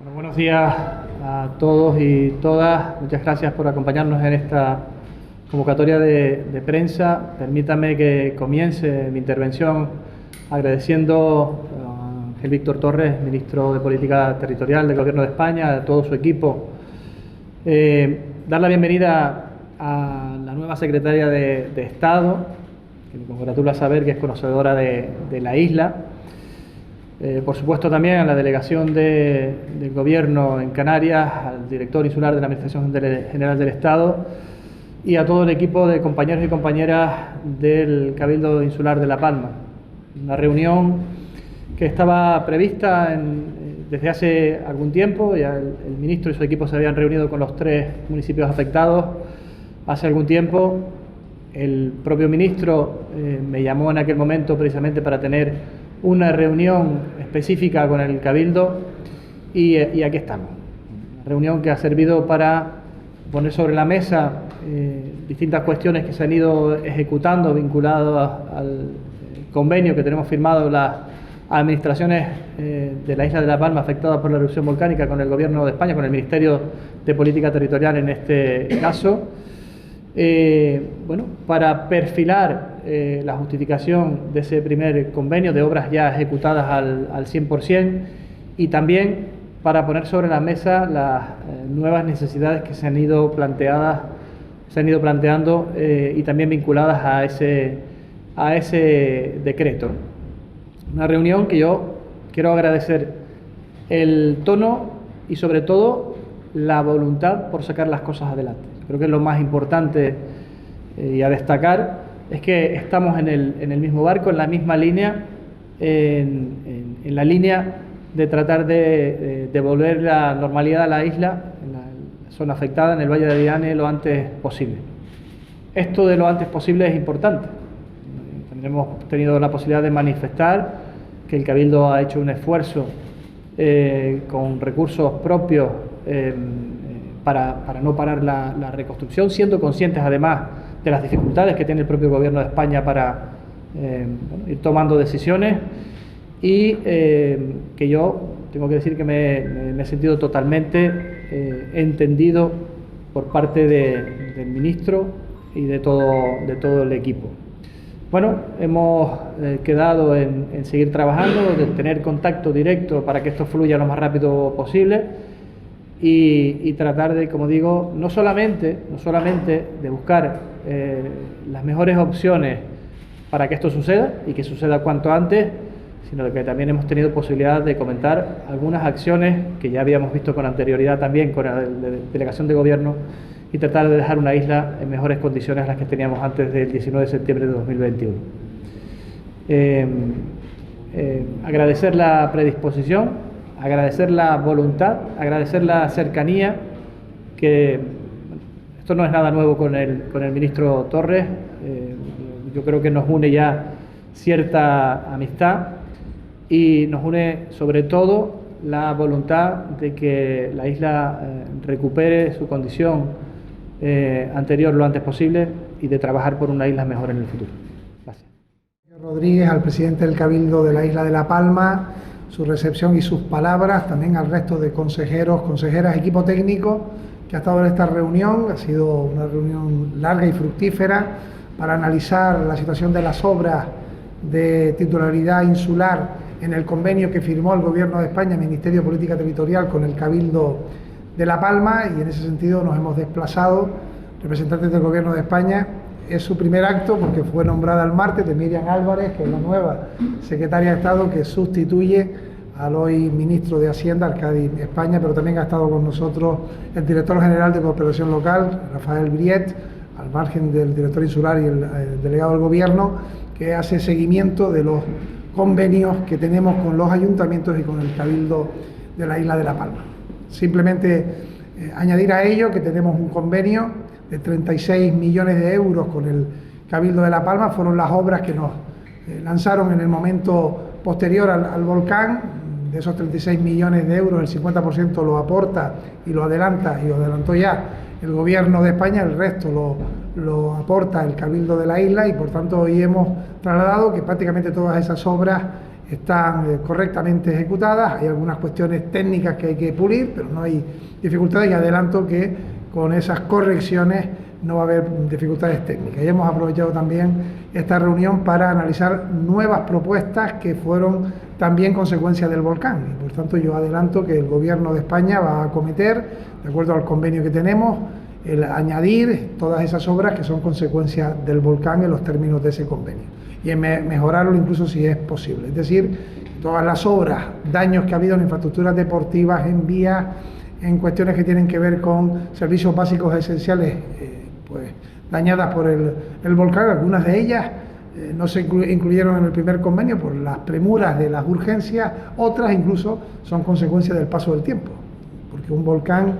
Bueno, buenos días a todos y todas. Muchas gracias por acompañarnos en esta convocatoria de prensa. Permítame que comience mi intervención agradeciendo a Ángel Víctor Torres, ministro de Política Territorial del Gobierno de España, a todo su equipo. Dar la bienvenida a la nueva secretaria de Estado, que me congratula saber que es conocedora de la isla. Por supuesto también a la delegación del Gobierno en Canarias, al director insular de la Administración General del Estado y a todo el equipo de compañeros y compañeras del Cabildo Insular de La Palma. Una reunión que estaba prevista desde hace algún tiempo. Ya el ministro y su equipo se habían reunido con los 3 municipios afectados hace algún tiempo. El propio ministro me llamó en aquel momento precisamente para tener una reunión específica con el Cabildo y aquí estamos. Una reunión que ha servido para poner sobre la mesa distintas cuestiones que se han ido ejecutando vinculadas al convenio que tenemos firmado las administraciones de la isla de La Palma afectadas por la erupción volcánica con el Gobierno de España, con el Ministerio de Política Territorial en este caso. Bueno, para perfilar la justificación de ese primer convenio de obras ya ejecutadas al 100% y también para poner sobre la mesa las nuevas necesidades que se han ido planteando y también vinculadas a ese decreto. Una reunión que yo quiero agradecer el tono y sobre todo la voluntad por sacar las cosas adelante. Creo que lo más importante y a destacar es que estamos en el mismo barco, en la misma línea, en la línea de tratar de devolver la normalidad a la isla, en la zona afectada, en el Valle de Diane, lo antes posible. Esto de lo antes posible es importante. También hemos tenido la posibilidad de manifestar que el Cabildo ha hecho un esfuerzo con recursos propios para no parar la reconstrucción, siendo conscientes además de las dificultades que tiene el propio Gobierno de España para ir tomando decisiones y que yo tengo que decir que me he sentido totalmente entendido por parte del ministro y de todo el equipo. Bueno, hemos quedado en seguir trabajando, de tener contacto directo para que esto fluya lo más rápido posible y tratar de, como digo, no solamente de buscar las mejores opciones para que esto suceda y que suceda cuanto antes, sino que también hemos tenido posibilidad de comentar algunas acciones que ya habíamos visto con anterioridad también con la delegación de gobierno y tratar de dejar una isla en mejores condiciones a las que teníamos antes del 19 de septiembre de 2021. Agradecer la predisposición, agradecer la voluntad, agradecer la cercanía, que esto no es nada nuevo con el ministro Torres, yo creo que nos une ya cierta amistad y nos une sobre todo la voluntad de que la isla recupere su condición anterior lo antes posible y de trabajar por una isla mejor en el futuro. Gracias. Rodríguez, al presidente del Cabildo de la isla de La Palma, su recepción y sus palabras, también al resto de consejeros, consejeras, equipo técnico que ha estado en esta reunión. Ha sido una reunión larga y fructífera para analizar la situación de las obras de titularidad insular en el convenio que firmó el Gobierno de España, el Ministerio de Política Territorial, con el Cabildo de La Palma, y en ese sentido nos hemos desplazado, representantes del Gobierno de España. Es su primer acto porque fue nombrada el martes de Miriam Álvarez, que es la nueva secretaria de Estado que sustituye al hoy ministro de Hacienda, Arcadi España, pero también ha estado con nosotros el director general de Cooperación Local, Rafael Briet, al margen del director insular y el delegado del Gobierno, que hace seguimiento de los convenios que tenemos con los ayuntamientos y con el Cabildo de la isla de La Palma. Simplemente añadir a ello que tenemos un convenio de 36 millones de euros con el Cabildo de La Palma. Fueron las obras que nos lanzaron en el momento posterior al volcán. De esos 36 millones de euros, el 50% lo aporta y lo adelanta, y lo adelantó ya el Gobierno de España, el resto lo aporta el Cabildo de la isla, y por tanto hoy hemos trasladado que prácticamente todas esas obras están correctamente ejecutadas. Hay algunas cuestiones técnicas que hay que pulir, pero no hay dificultades, y adelanto que con esas correcciones no va a haber dificultades técnicas. Y hemos aprovechado también esta reunión para analizar nuevas propuestas que fueron también consecuencia del volcán. Y por tanto yo adelanto que el Gobierno de España va a acometer, de acuerdo al convenio que tenemos, el añadir todas esas obras que son consecuencia del volcán en los términos de ese convenio, y en mejorarlo incluso si es posible. Es decir, todas las obras, daños que ha habido en infraestructuras deportivas, en vías, en cuestiones que tienen que ver con servicios básicos esenciales, pues dañadas por el volcán, algunas de ellas no se incluyeron en el primer convenio por las premuras de las urgencias, otras incluso son consecuencia del paso del tiempo, porque un volcán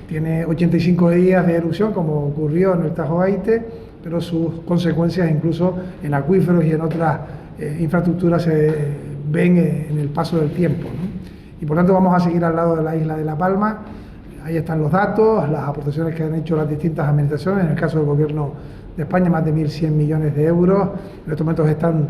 tiene 85 días de erupción, como ocurrió en el Tajo Aite, pero sus consecuencias incluso en acuíferos y en otras infraestructuras se ven en el paso del tiempo, ¿no? Y por tanto vamos a seguir al lado de la isla de La Palma. Ahí están los datos, las aportaciones que han hecho las distintas administraciones. En el caso del Gobierno de España, más de 1.100 millones de euros. En estos momentos están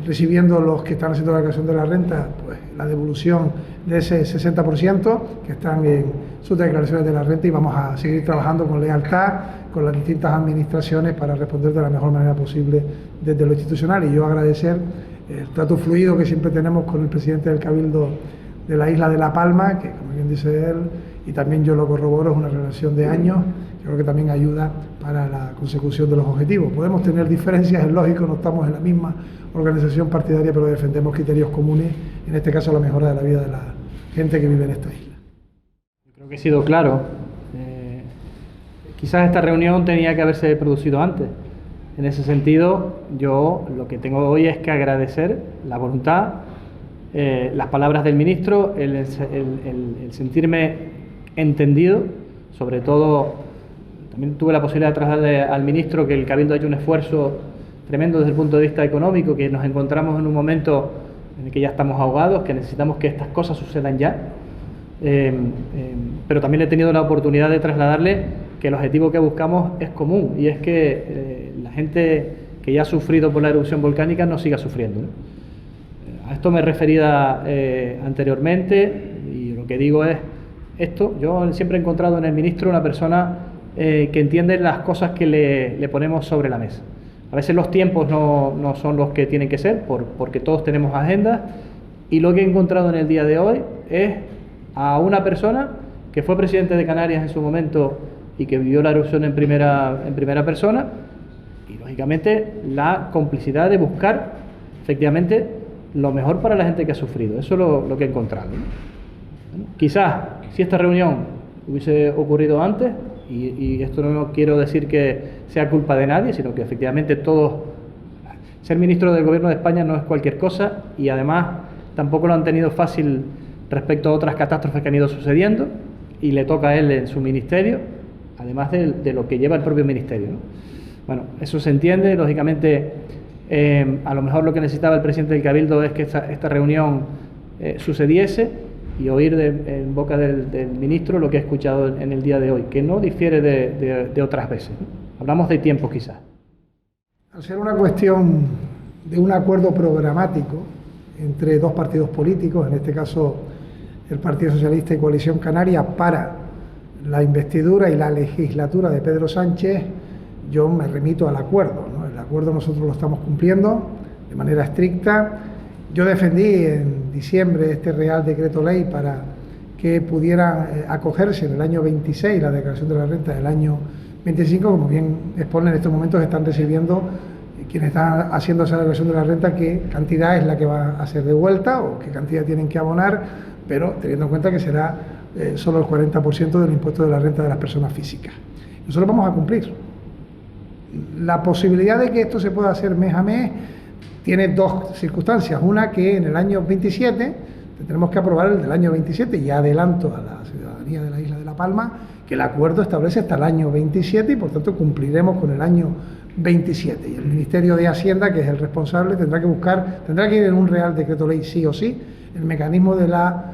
recibiendo los que están haciendo la declaración de la renta, pues la devolución de ese 60% que están en sus declaraciones de la renta, y vamos a seguir trabajando con lealtad con las distintas administraciones para responder de la mejor manera posible desde lo institucional. Y yo agradecer el trato fluido que siempre tenemos con el presidente del Cabildo de la isla de La Palma, que como bien dice él, y también yo lo corroboro, es una relación de años, que creo que también ayuda para la consecución de los objetivos. Podemos tener diferencias, es lógico, no estamos en la misma organización partidaria, pero defendemos criterios comunes, en este caso la mejora de la vida de la gente que vive en esta isla. Yo creo que he sido claro. Quizás esta reunión tenía que haberse producido antes. En ese sentido, yo lo que tengo hoy es que agradecer la voluntad, las palabras del ministro, el sentirme entendido. Sobre todo, también tuve la posibilidad de trasladarle al ministro que el Cabildo ha hecho un esfuerzo tremendo desde el punto de vista económico, que nos encontramos en un momento en el que ya estamos ahogados, que necesitamos que estas cosas sucedan ya. Pero también he tenido la oportunidad de trasladarle que el objetivo que buscamos es común, y es que la gente que ya ha sufrido por la erupción volcánica no siga sufriendo, ¿no? A esto me refería anteriormente, y lo que digo es esto. Yo siempre he encontrado en el ministro una persona que entiende las cosas que le ponemos sobre la mesa. A veces los tiempos no son los que tienen que ser, porque todos tenemos agendas, y lo que he encontrado en el día de hoy es a una persona que fue presidente de Canarias en su momento y que vivió la erupción en primera persona, y lógicamente la complicidad de buscar efectivamente lo mejor para la gente que ha sufrido. Eso es lo que he encontrado, ¿no? Bueno, quizás si esta reunión hubiese ocurrido antes, y esto no quiero decir que sea culpa de nadie, sino que efectivamente todos, ser ministro del Gobierno de España no es cualquier cosa, y además tampoco lo han tenido fácil respecto a otras catástrofes que han ido sucediendo, y le toca a él en su ministerio, además de lo que lleva el propio ministerio, ¿no? Bueno, eso se entiende, lógicamente. A lo mejor lo que necesitaba el presidente del Cabildo es que esta reunión sucediese, y oír en boca del ministro lo que he escuchado en el día de hoy, que no difiere de otras veces, ¿no? Hablamos de tiempos quizás. Al ser una cuestión de un acuerdo programático entre dos partidos políticos, en este caso el Partido Socialista y Coalición Canaria, para la investidura y la legislatura de Pedro Sánchez, yo me remito al acuerdo, ¿no? El acuerdo nosotros lo estamos cumpliendo de manera estricta. Yo defendí en diciembre este Real Decreto Ley para que pudiera acogerse en el año 26 la declaración de la renta del año 25, como bien expone, en estos momentos están recibiendo quienes están haciendo esa declaración de la renta qué cantidad es la que va a ser devuelta o qué cantidad tienen que abonar, pero teniendo en cuenta que será solo el 40% del impuesto de la renta de las personas físicas. Nosotros vamos a cumplir. La posibilidad de que esto se pueda hacer mes a mes tiene dos circunstancias. Una, que en el año 27 tendremos que aprobar el del año 27, y adelanto a la ciudadanía de la isla de La Palma que el acuerdo establece hasta el año 27 y por tanto cumpliremos con el año 27. Y el Ministerio de Hacienda, que es el responsable, tendrá que ir en un Real Decreto Ley sí o sí el mecanismo de la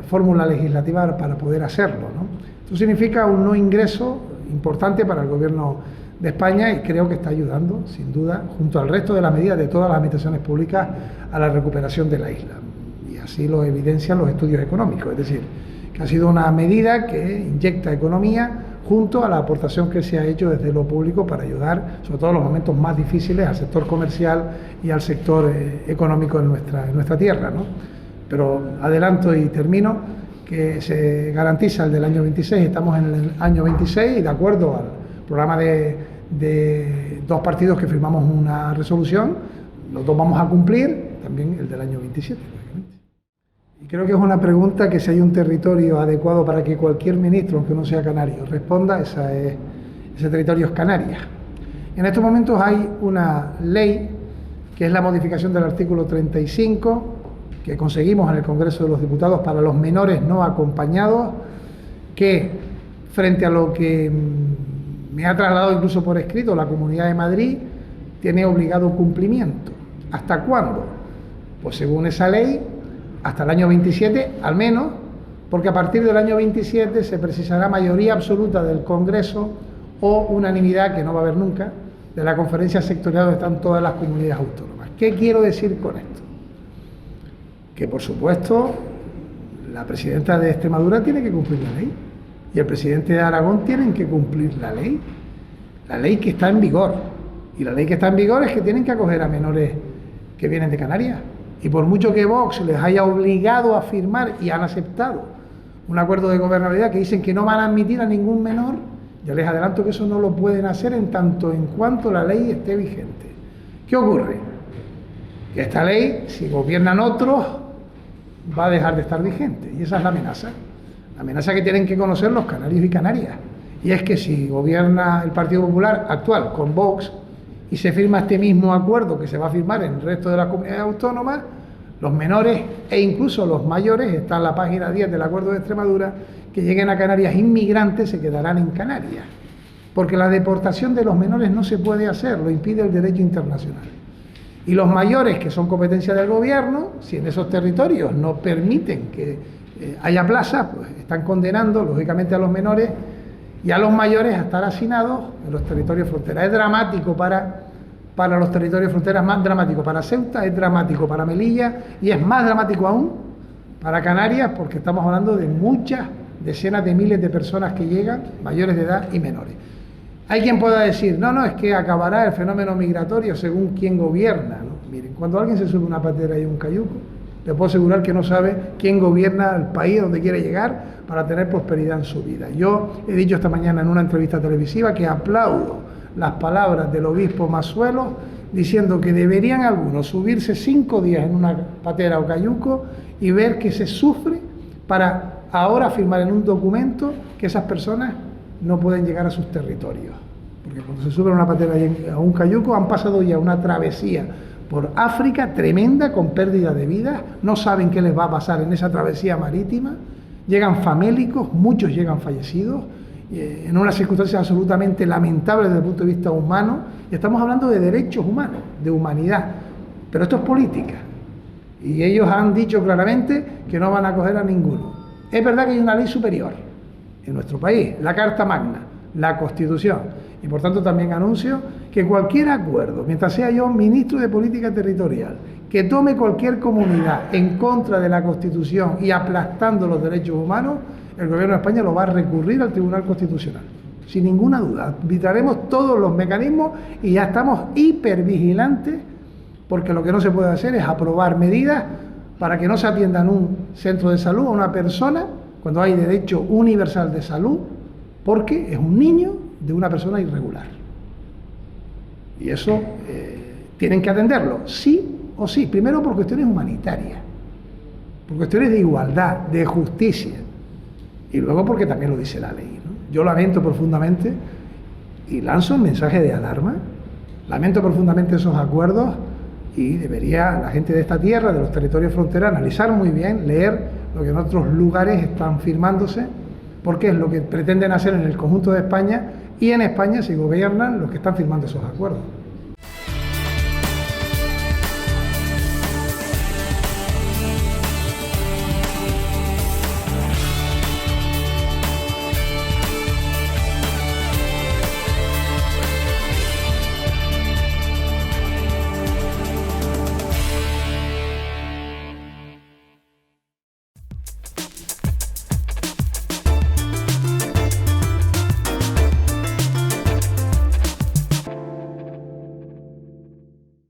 fórmula legislativa para poder hacerlo, ¿no? Esto significa un no ingreso importante para el Gobierno de España, y creo que está ayudando, sin duda, junto al resto de las medidas de todas las administraciones públicas, a la recuperación de la isla. Y así lo evidencian los estudios económicos, es decir, que ha sido una medida que inyecta economía junto a la aportación que se ha hecho desde lo público para ayudar, sobre todo en los momentos más difíciles, al sector comercial y al sector económico en nuestra tierra, ¿no? Pero adelanto y termino, que se garantiza el del año 26, estamos en el año 26 y de acuerdo al programa de dos partidos que firmamos una resolución, los dos vamos a cumplir, también el del año 27, lógicamente. Y creo que es una pregunta que si hay un territorio adecuado para que cualquier ministro, aunque no sea canario, responda, ese territorio es Canarias. En estos momentos hay una ley que es la modificación del artículo 35, que conseguimos en el Congreso de los Diputados para los menores no acompañados, que frente a lo que me ha trasladado incluso por escrito la Comunidad de Madrid, tiene obligado cumplimiento. ¿Hasta cuándo? Pues según esa ley, hasta el año 27 al menos, porque a partir del año 27 se precisará mayoría absoluta del Congreso o unanimidad, que no va a haber nunca, de la conferencia sectorial donde están todas las comunidades autónomas. ¿Qué quiero decir con esto? Que por supuesto la presidenta de Extremadura tiene que cumplir la ley y el presidente de Aragón tienen que cumplir la ley que está en vigor, y la ley que está en vigor es que tienen que acoger a menores que vienen de Canarias, y por mucho que Vox les haya obligado a firmar y han aceptado un acuerdo de gobernabilidad que dicen que no van a admitir a ningún menor, ya les adelanto que eso no lo pueden hacer en tanto en cuanto la ley esté vigente. ¿Qué ocurre? Que esta ley, si gobiernan otros, va a dejar de estar vigente, y esa es la amenaza que tienen que conocer los canarios y canarias, y es que si gobierna el Partido Popular actual con Vox y se firma este mismo acuerdo que se va a firmar en el resto de las comunidades autónomas, los menores e incluso los mayores, está en la página 10 del Acuerdo de Extremadura, que lleguen a Canarias inmigrantes se quedarán en Canarias, porque la deportación de los menores no se puede hacer, lo impide el derecho internacional. Y los mayores, que son competencia del gobierno, si en esos territorios no permiten que haya plazas, pues están condenando lógicamente a los menores y a los mayores a estar hacinados en los territorios fronteras. Es dramático para los territorios fronteras, más dramático para Ceuta, es dramático para Melilla y es más dramático aún para Canarias, porque estamos hablando de muchas decenas de miles de personas que llegan, mayores de edad y menores. Hay quien pueda decir, no, es que acabará el fenómeno migratorio según quién gobierna, ¿no? Miren, cuando alguien se sube a una patera y un cayuco, le puedo asegurar que no sabe quién gobierna el país donde quiere llegar para tener prosperidad en su vida. Yo he dicho esta mañana en una entrevista televisiva que aplaudo las palabras del obispo Mazuelo diciendo que deberían algunos subirse 5 días en una patera o cayuco y ver que se sufre para ahora firmar en un documento que esas personas no pueden llegar a sus territorios, porque cuando se suben a una patera y a un cayuco han pasado ya una travesía por África tremenda con pérdida de vidas, no saben qué les va a pasar en esa travesía marítima, llegan famélicos, muchos llegan fallecidos, en unas circunstancias absolutamente lamentables desde el punto de vista humano, y estamos hablando de derechos humanos, de humanidad, pero esto es política, y ellos han dicho claramente que no van a acoger a ninguno. Es verdad que hay una ley superior en nuestro país, la Carta Magna, la Constitución, y por tanto también anuncio que cualquier acuerdo, mientras sea yo ministro de Política Territorial, que tome cualquier comunidad en contra de la Constitución y aplastando los derechos humanos, el Gobierno de España lo va a recurrir al Tribunal Constitucional, sin ninguna duda. Arbitraremos todos los mecanismos y ya estamos hipervigilantes, porque lo que no se puede hacer es aprobar medidas para que no se atienda en un centro de salud a una persona cuando hay derecho universal de salud, porque es un niño de una persona irregular. Y eso tienen que atenderlo, sí o sí. Primero por cuestiones humanitarias, por cuestiones de igualdad, de justicia, y luego porque también lo dice la ley, ¿no? Yo lamento profundamente y lanzo un mensaje de alarma, lamento profundamente esos acuerdos, y debería la gente de esta tierra, de los territorios fronteras, analizar muy bien, leer lo que en otros lugares están firmándose, porque es lo que pretenden hacer en el conjunto de España, y en España si gobiernan los que están firmando esos acuerdos.